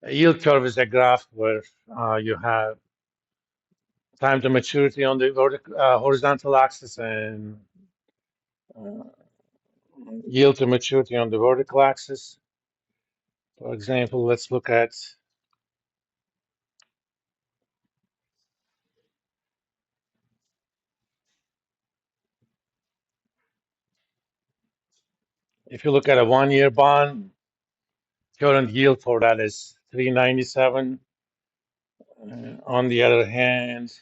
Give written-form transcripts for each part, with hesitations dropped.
A yield curve is a graph where you have time to maturity on the horizontal axis and uh, yield to maturity on the vertical axis. For example, let's look at, if you look at a 1 year bond, current yield for that is 397. On the other hand,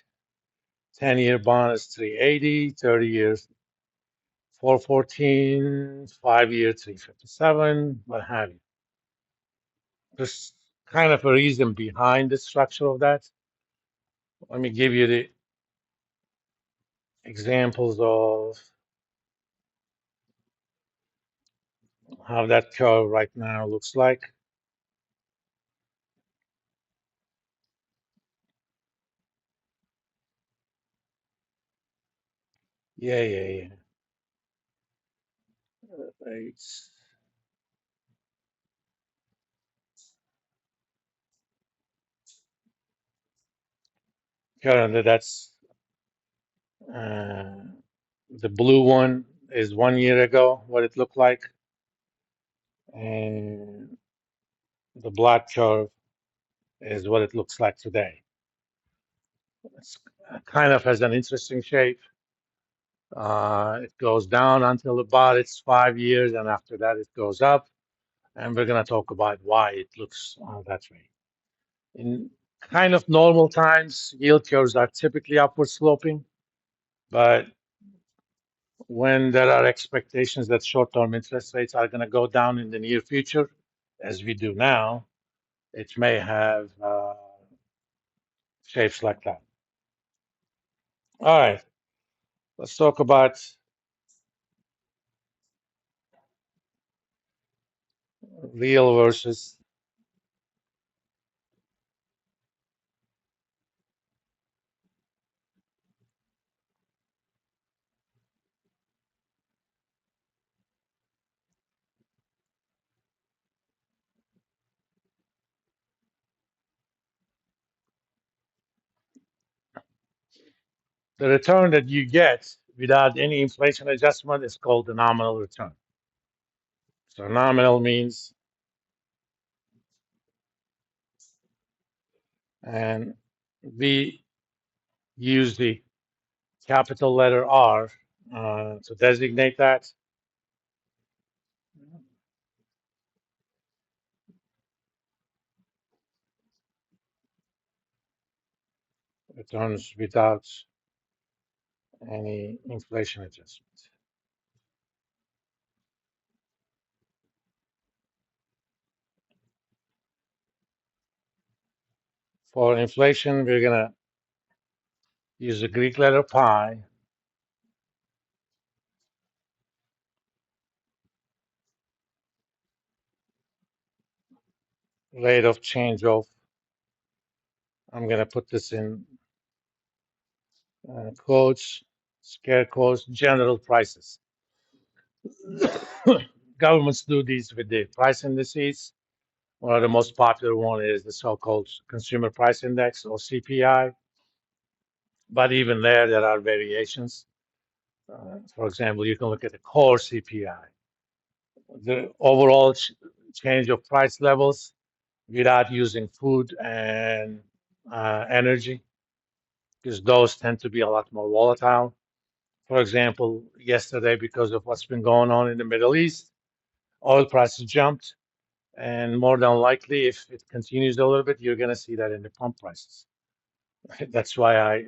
10 year bond is 380, 30 years 414, 5 year 357, what have you. There's kind of a reason behind the structure of that. Let me give you the examples of how that curve right now looks like. Yeah. It's currently that's uh, the blue one is 1 year ago, what it looked like, and the black curve is what it looks like today. It's kind of has an interesting shape. It goes down until about it's 5 years, and after that it goes up. And we're going to talk about why it looks that way. In kind of normal times, yield curves are typically upward sloping, but when there are expectations that short-term interest rates are going to go down in the near future, as we do now, it may have shapes like that. All right, let's talk about real versus. The return that you get without any inflation adjustment is called the nominal return. So nominal means, and we use the capital letter R to designate that. Returns without any inflation adjustment. For inflation, we're going to use the Greek letter pi. Rate of change of, I'm going to put this in quotes, scare quotes, general prices. Governments do these with the price indices. One of the most popular one is the so-called Consumer Price Index or CPI. But even there are variations. For example, you can look at the core CPI, the overall change of price levels without using food and energy, because those tend to be a lot more volatile. For example, yesterday, because of what's been going on in the Middle East, oil prices jumped, and more than likely, if it continues a little bit, you're going to see that in the pump prices. That's why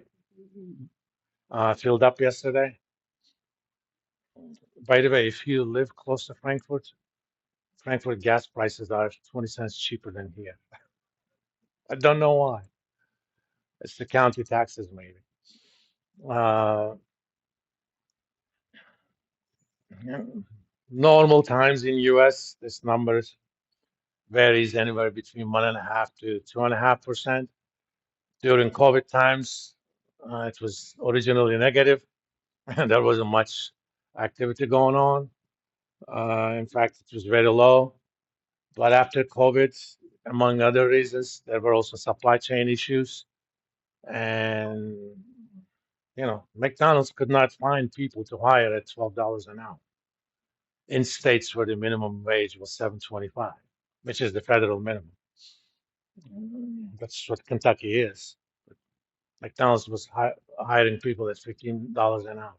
I filled up yesterday. By the way, if you live close to Frankfurt gas prices are 20 cents cheaper than here. I don't know why. It's the county taxes, maybe. Uh, Normal times in US, this number varies anywhere between 1.5 to 2.5%. During COVID times, it was originally negative, and there wasn't much activity going on. In fact, it was very low. But after COVID, among other reasons. There were also supply chain issues, and McDonald's could not find people to hire at $12 an hour in states where the minimum wage was 7.25, which is the federal minimum. That's what Kentucky is. McDonald's was hiring people at $15 an hour.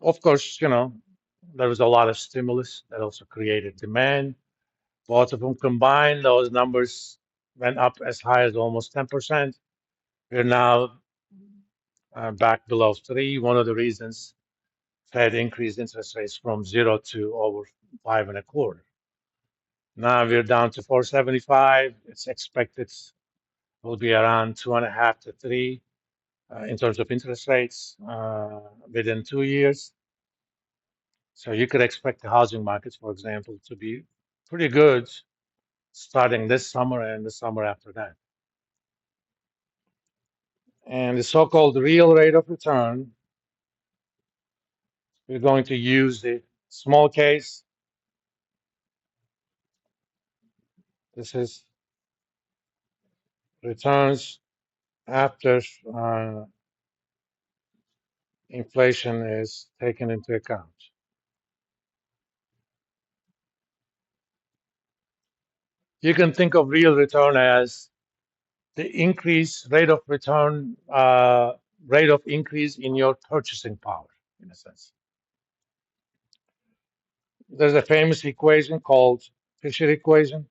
Of course, there was a lot of stimulus that also created demand. Both of them combined, those numbers went up as high as almost 10%. We're now back below 3. One of the reasons Fed increased interest rates from 0 to over 5.25. Now we're down to 4.75. It's expected will be around 2.5 to 3 in terms of interest rates within 2 years. So you could expect the housing markets, for example, to be pretty good starting this summer and the summer after that. And the so-called real rate of return, we're going to use the small case. This is returns after inflation is taken into account. You can think of real return as the increase rate of return, rate of increase in your purchasing power, in a sense. There's a famous equation called Fisher equation.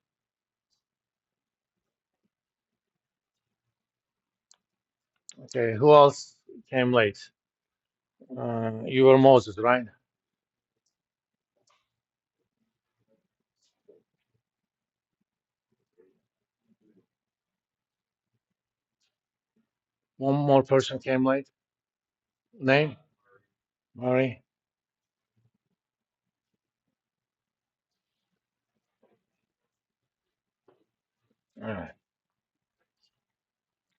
Okay, who else came late? You were Moses, right? One more person came late. Name? Murray. All right.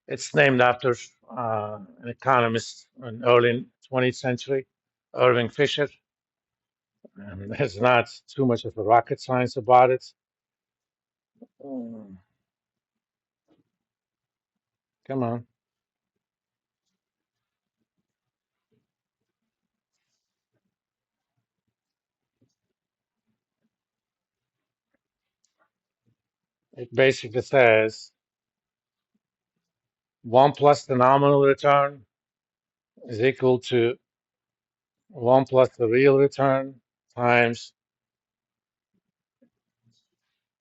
It's named after an economist in early 20th century, Irving Fisher. And there's not too much of a rocket science about it. Mm, Come on. It basically says 1 plus the nominal return is equal to 1 plus the real return times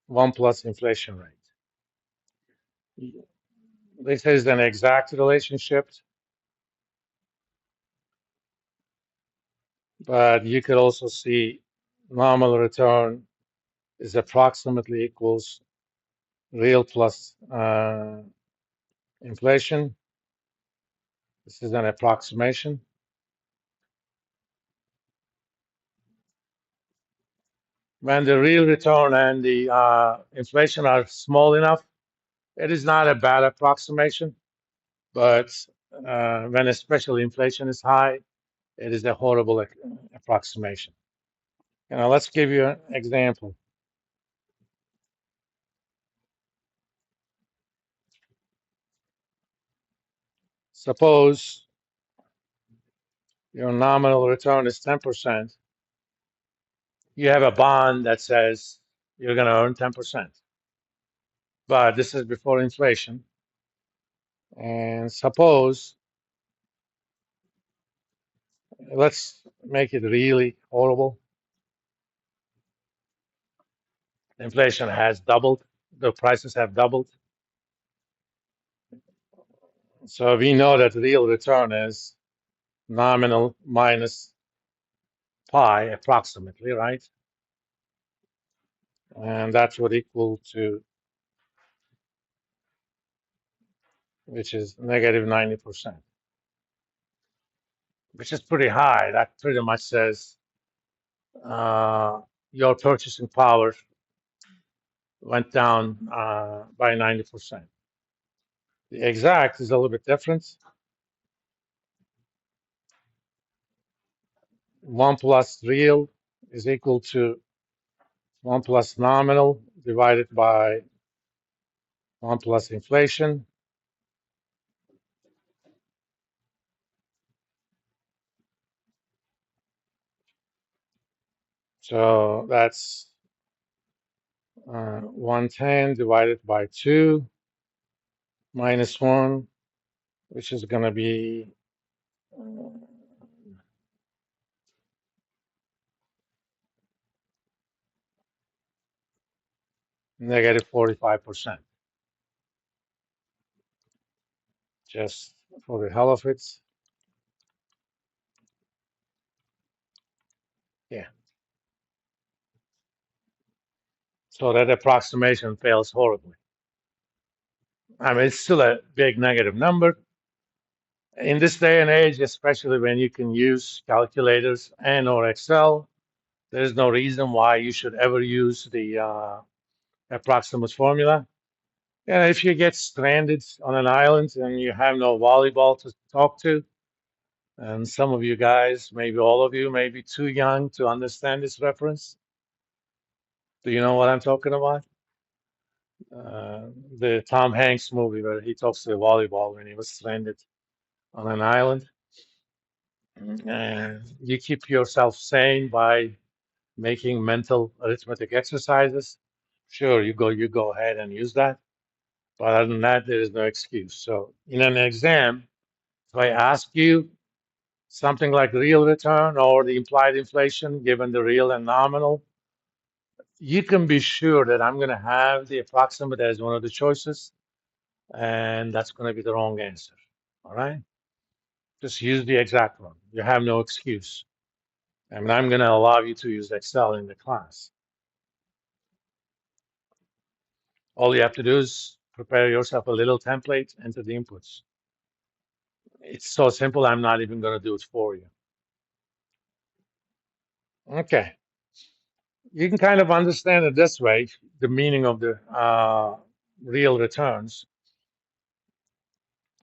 1 plus inflation rate. This is an exact relationship, but you could also see nominal return is approximately equals real plus inflation. This is an approximation. When the real return and the inflation are small enough, it is not a bad approximation. But when especially inflation is high, it is a horrible approximation. Let's give you an example. Suppose your nominal return is 10%. You have a bond that says you're going to earn 10%. But this is before inflation. And suppose, let's make it really horrible. Inflation has doubled. The prices have doubled. So we know that real return is nominal minus pi approximately, right? And that's what equal to, which is negative 90%, which is pretty high. That pretty much says your purchasing power went down by 90%. The exact is a little bit different. 1 plus real is equal to 1 plus nominal divided by 1 plus inflation. So that's 110 divided by 2 minus 1, which is going to be negative 45%. Just for the hell of it. Yeah. So that approximation fails horribly. I mean, it's still a big negative number. In this day and age, especially when you can use calculators and or Excel, there's no reason why you should ever use the approximate formula. And if you get stranded on an island and you have no volleyball to talk to, and some of you guys, maybe all of you, may be too young to understand this reference. Do you know what I'm talking about? Uh, the Tom Hanks movie where he talks to volleyball when he was stranded on an island. And you keep yourself sane by making mental arithmetic exercises. Sure, you go ahead and use that. But other than that, there is no excuse. So in an exam, if I ask you something like real return or the implied inflation given the real and nominal, you can be sure that I'm going to have the approximate as one of the choices, and that's going to be the wrong answer. All right? Just use the exact one. You have no excuse. I mean, I'm going to allow you to use Excel in the class. All you have to do is prepare yourself a little template, enter the inputs. It's so simple, I'm not even going to do it for you. Okay. You can kind of understand it this way, the meaning of the real returns.